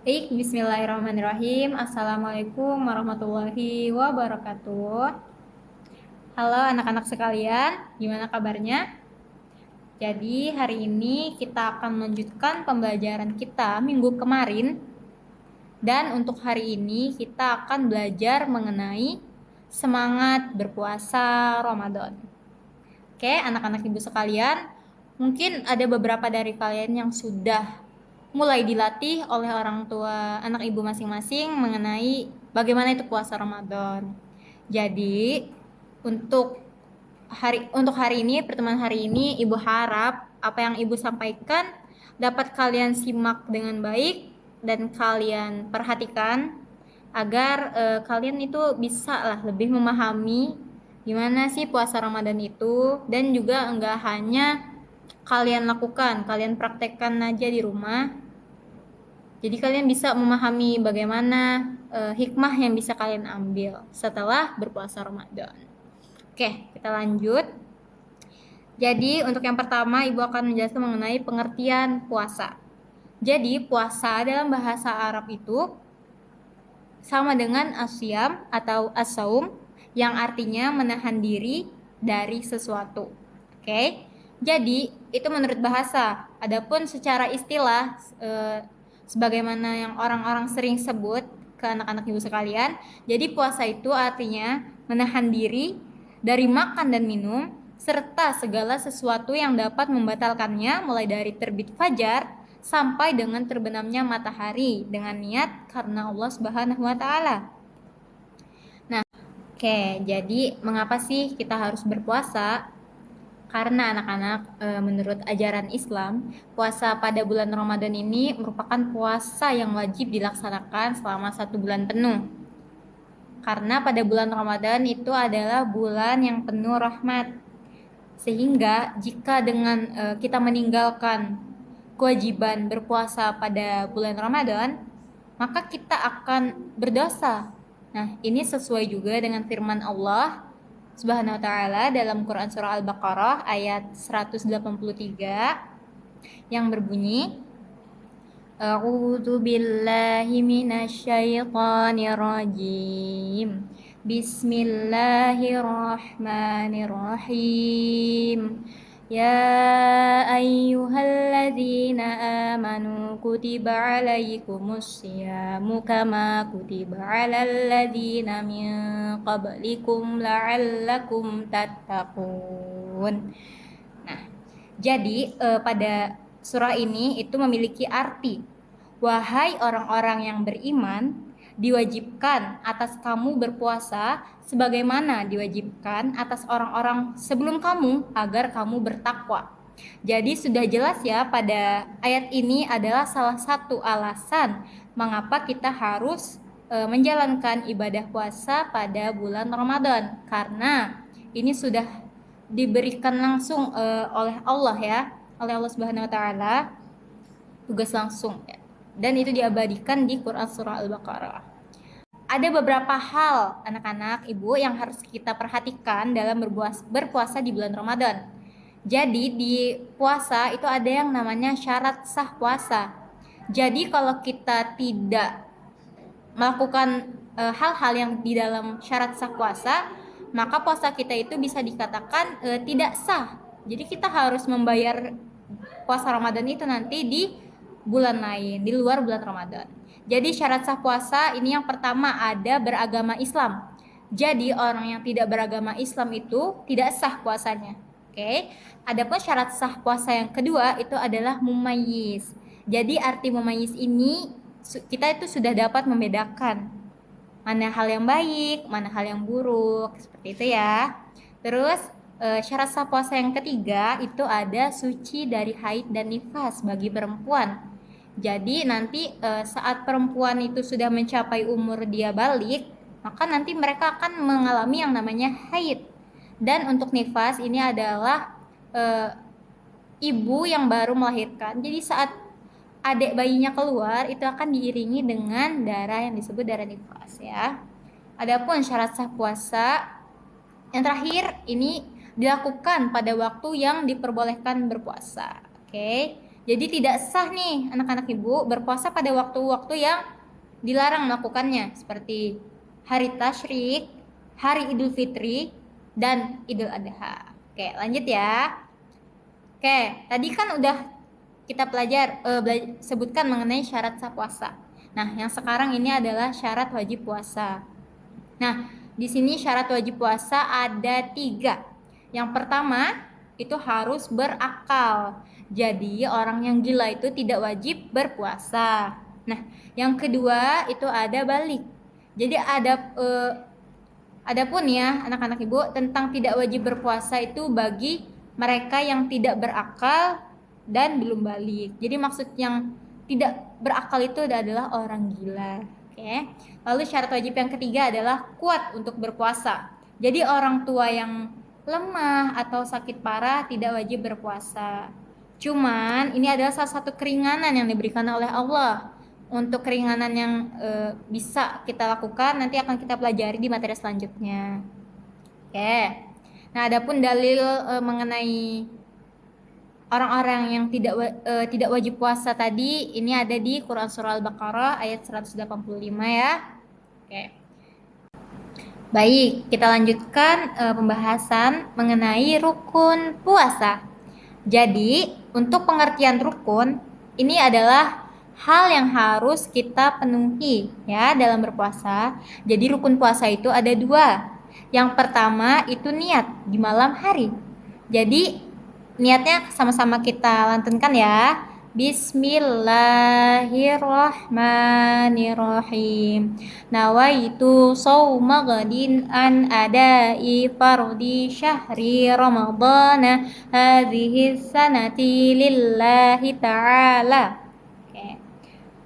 Baik, bismillahirrahmanirrahim. Assalamualaikum warahmatullahi wabarakatuh. Halo anak-anak sekalian, gimana kabarnya? Jadi hari ini kita akan melanjutkan pembelajaran kita minggu kemarin. Dan untuk hari ini kita akan belajar mengenai semangat berpuasa Ramadan. Oke, anak-anak ibu sekalian, mungkin ada beberapa dari kalian yang sudah mulai dilatih oleh orang tua anak ibu masing-masing mengenai bagaimana itu puasa Ramadan. Jadi, untuk hari ini, pertemuan hari ini, ibu harap apa yang ibu sampaikan dapat kalian simak dengan baik dan kalian perhatikan agar kalian itu bisa lah lebih memahami gimana sih puasa Ramadan itu, dan juga enggak hanya kalian lakukan, kalian praktekkan aja di rumah. Jadi kalian bisa memahami bagaimana hikmah yang bisa kalian ambil setelah berpuasa Ramadan. Oke, kita lanjut. Jadi untuk yang pertama, Ibu akan menjelaskan mengenai pengertian puasa. Jadi puasa dalam bahasa Arab itu sama dengan asyam atau as-saum, yang artinya menahan diri dari sesuatu. Oke. Jadi itu menurut bahasa. Adapun secara istilah sebagaimana yang orang-orang sering sebut ke anak-anak ibu sekalian, jadi puasa itu artinya menahan diri dari makan dan minum serta segala sesuatu yang dapat membatalkannya, mulai dari terbit fajar sampai dengan terbenamnya matahari, dengan niat karena Allah Subhanahu wa taala. Nah, oke, jadi mengapa sih kita harus berpuasa? Karena anak-anak, menurut ajaran Islam, puasa pada bulan Ramadan ini merupakan puasa yang wajib dilaksanakan selama 1 bulan penuh. Karena pada bulan Ramadan itu adalah bulan yang penuh rahmat. Sehingga jika dengan kita meninggalkan kewajiban berpuasa pada bulan Ramadan, maka kita akan berdosa. Nah, ini sesuai juga dengan firman Allah Subhanahu wa taala dalam Quran surah Al-Baqarah ayat 183 yang berbunyi, A'udzu billahi minasyaitonir rajim. Bismillahirrahmanirrahim. Ya ayyuhalladzina amanu kutiba alaikumus syiyamu kama kutiba alal ladzina min qablikum la'allakum tattaqun. Nah, jadi pada surah ini itu memiliki arti, wahai orang-orang yang beriman, diwajibkan atas kamu berpuasa sebagaimana diwajibkan atas orang-orang sebelum kamu agar kamu bertakwa. Jadi sudah jelas ya, pada ayat ini adalah salah satu alasan mengapa kita harus menjalankan ibadah puasa pada bulan Ramadan, karena ini sudah diberikan langsung oleh Allah ya, oleh Allah Subhanahu wa taala, tugas langsung ya. Dan itu diabadikan di Quran surah Al-Baqarah. Ada beberapa hal anak-anak ibu yang harus kita perhatikan dalam berpuasa di bulan Ramadan. Jadi di puasa itu ada yang namanya syarat sah puasa. Jadi kalau kita tidak melakukan hal-hal yang di dalam syarat sah puasa, maka puasa kita itu bisa dikatakan tidak sah. Jadi kita harus membayar puasa Ramadan itu nanti di bulan lain, di luar bulan Ramadan. Jadi syarat sah puasa ini yang pertama ada beragama Islam. Jadi orang yang tidak beragama Islam itu tidak sah puasanya. Oke. Adapun syarat sah puasa yang kedua itu adalah mumayyiz. Jadi arti mumayyiz ini kita itu sudah dapat membedakan mana hal yang baik, mana hal yang buruk, seperti itu ya. Terus syarat sah puasa yang ketiga itu ada suci dari haid dan nifas bagi perempuan. Jadi nanti saat perempuan itu sudah mencapai umur dia balik, maka nanti mereka akan mengalami yang namanya haid. Dan untuk nifas ini adalah ibu yang baru melahirkan. Jadi saat adik bayinya keluar itu akan diiringi dengan darah yang disebut darah nifas ya. Adapun syarat sah puasa yang terakhir ini dilakukan pada waktu yang diperbolehkan berpuasa. Oke. Jadi tidak sah nih anak-anak ibu berpuasa pada waktu-waktu yang dilarang melakukannya, seperti hari tasyrik, hari Idul Fitri, dan Idul Adha. Oke, lanjut ya. Oke, tadi kan udah kita sebutkan mengenai syarat sah puasa. Nah, yang sekarang ini adalah syarat wajib puasa. Nah, di sini syarat wajib puasa ada 3. Yang pertama, itu harus berakal. Jadi, orang yang gila itu tidak wajib berpuasa. Nah, yang kedua itu ada balik. Jadi adapun ya anak-anak ibu tentang tidak wajib berpuasa itu bagi mereka yang tidak berakal dan belum balik. Jadi maksud yang tidak berakal itu adalah orang gila. Oke. Lalu syarat wajib yang ketiga adalah kuat untuk berpuasa. Jadi orang tua yang lemah atau sakit parah tidak wajib berpuasa. Cuman ini adalah salah satu keringanan yang diberikan oleh Allah. Untuk keringanan yang bisa kita lakukan nanti akan kita pelajari di materi selanjutnya. Oke. Nah, adapun dalil mengenai orang-orang yang tidak wajib puasa tadi ini ada di Quran surah Al-Baqarah ayat 185 ya. Oke. Baik, kita lanjutkan pembahasan mengenai rukun puasa. Jadi, untuk pengertian rukun ini adalah hal yang harus kita penuhi ya dalam berpuasa. Jadi rukun puasa itu ada 2. Yang pertama itu niat di malam hari. Jadi niatnya sama-sama kita lantunkan ya. Bismillahirrahmanirrahim. Nawaitu shauma ghadin an adai fardi syahri ramadhana hadhihi sanati lillahi ta'ala.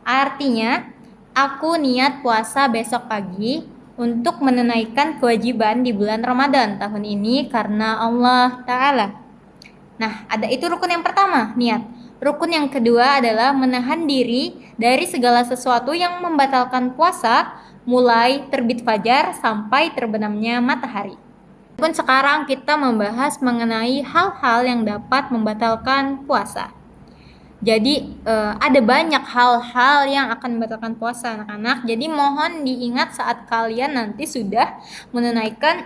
Artinya, aku niat puasa besok pagi untuk menunaikan kewajiban di bulan Ramadan tahun ini karena Allah Ta'ala. Nah, ada itu rukun yang pertama, niat. Rukun yang kedua adalah menahan diri dari segala sesuatu yang membatalkan puasa mulai terbit fajar sampai terbenamnya matahari. Pun sekarang kita membahas mengenai hal-hal yang dapat membatalkan puasa. Jadi ada banyak hal-hal yang akan membatalkan puasa anak-anak. Jadi mohon diingat saat kalian nanti sudah menunaikan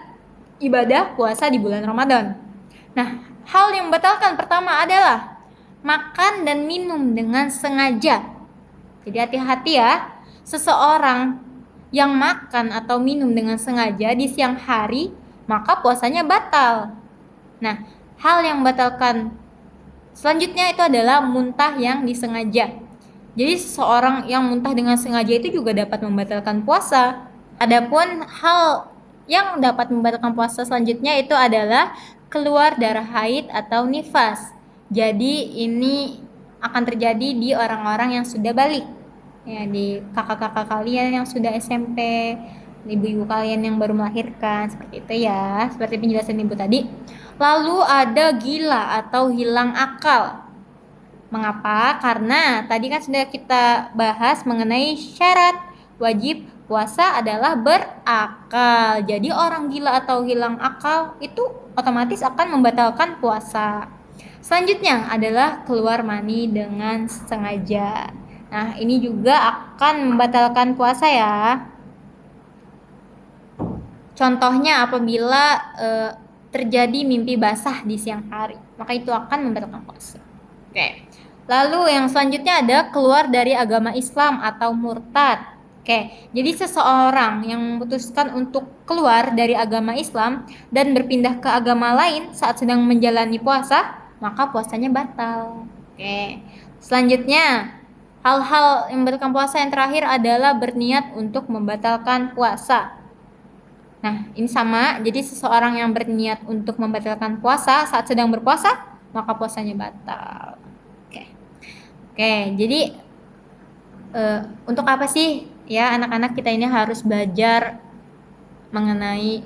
ibadah puasa di bulan Ramadan. Nah, hal yang membatalkan pertama adalah makan dan minum dengan sengaja. Jadi hati-hati ya, seseorang yang makan atau minum dengan sengaja di siang hari, maka puasanya batal. Nah, hal yang membatalkan selanjutnya itu adalah muntah yang disengaja. Jadi seseorang yang muntah dengan sengaja itu juga dapat membatalkan puasa. Adapun hal yang dapat membatalkan puasa selanjutnya itu adalah keluar darah haid atau nifas. Jadi ini akan terjadi di orang-orang yang sudah balik. Ya, di kakak-kakak kalian yang sudah SMP, ibu-ibu kalian yang baru melahirkan, seperti itu ya, seperti penjelasan ibu tadi. Lalu ada gila atau hilang akal. Mengapa? Karena tadi kan sudah kita bahas mengenai syarat wajib puasa adalah berakal. Jadi orang gila atau hilang akal itu otomatis akan membatalkan puasa. Selanjutnya adalah keluar mani dengan sengaja. Nah, ini juga akan membatalkan puasa ya. Contohnya apabila terjadi mimpi basah di siang hari, maka itu akan membatalkan puasa. Oke. Lalu yang selanjutnya ada keluar dari agama Islam atau murtad. Oke, jadi seseorang yang memutuskan untuk keluar dari agama Islam dan berpindah ke agama lain saat sedang menjalani puasa, maka puasanya batal. Oke. Selanjutnya, hal-hal yang membatalkan puasa yang terakhir adalah berniat untuk membatalkan puasa. Nah, ini sama. Jadi seseorang yang berniat untuk membatalkan puasa saat sedang berpuasa, maka puasanya batal. Oke, jadi untuk apa sih ya anak-anak kita ini harus belajar mengenai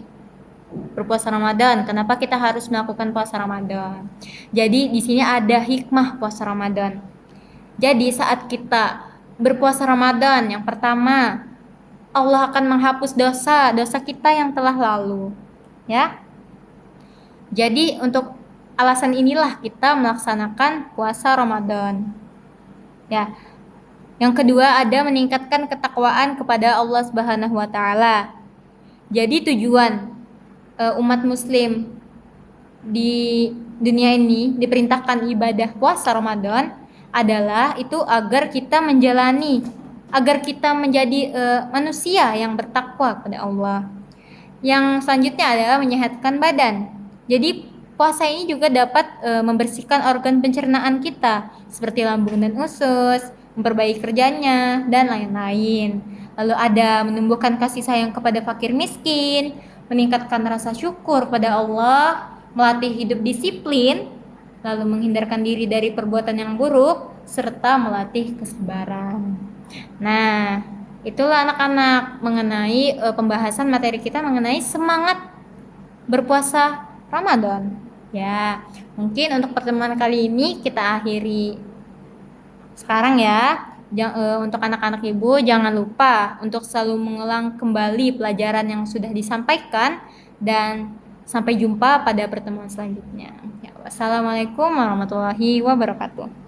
berpuasa Ramadan? Kenapa kita harus melakukan puasa Ramadan? Jadi di sini ada hikmah puasa Ramadan. Jadi saat kita berpuasa Ramadan, yang pertama Allah akan menghapus dosa kita yang telah lalu, ya. Jadi untuk alasan inilah kita melaksanakan puasa Ramadan. Ya. Yang kedua ada meningkatkan ketakwaan kepada Allah Subhanahu wa taala. Jadi tujuan umat muslim di dunia ini diperintahkan ibadah puasa Ramadan adalah itu agar kita menjadi manusia yang bertakwa kepada Allah. Yang selanjutnya adalah menyehatkan badan. Jadi puasa ini juga dapat membersihkan organ pencernaan kita seperti lambung dan usus, memperbaiki kerjanya dan lain-lain. Lalu ada menumbuhkan kasih sayang kepada fakir miskin, meningkatkan rasa syukur pada Allah, melatih hidup disiplin, lalu menghindarkan diri dari perbuatan yang buruk, serta melatih kesabaran. Nah, itulah anak-anak mengenai pembahasan materi kita mengenai semangat berpuasa Ramadan. Ya, mungkin untuk pertemuan kali ini kita akhiri sekarang ya. Untuk anak-anak ibu jangan lupa untuk selalu mengulang kembali pelajaran yang sudah disampaikan dan sampai jumpa pada pertemuan selanjutnya. Ya, wassalamualaikum warahmatullahi wabarakatuh.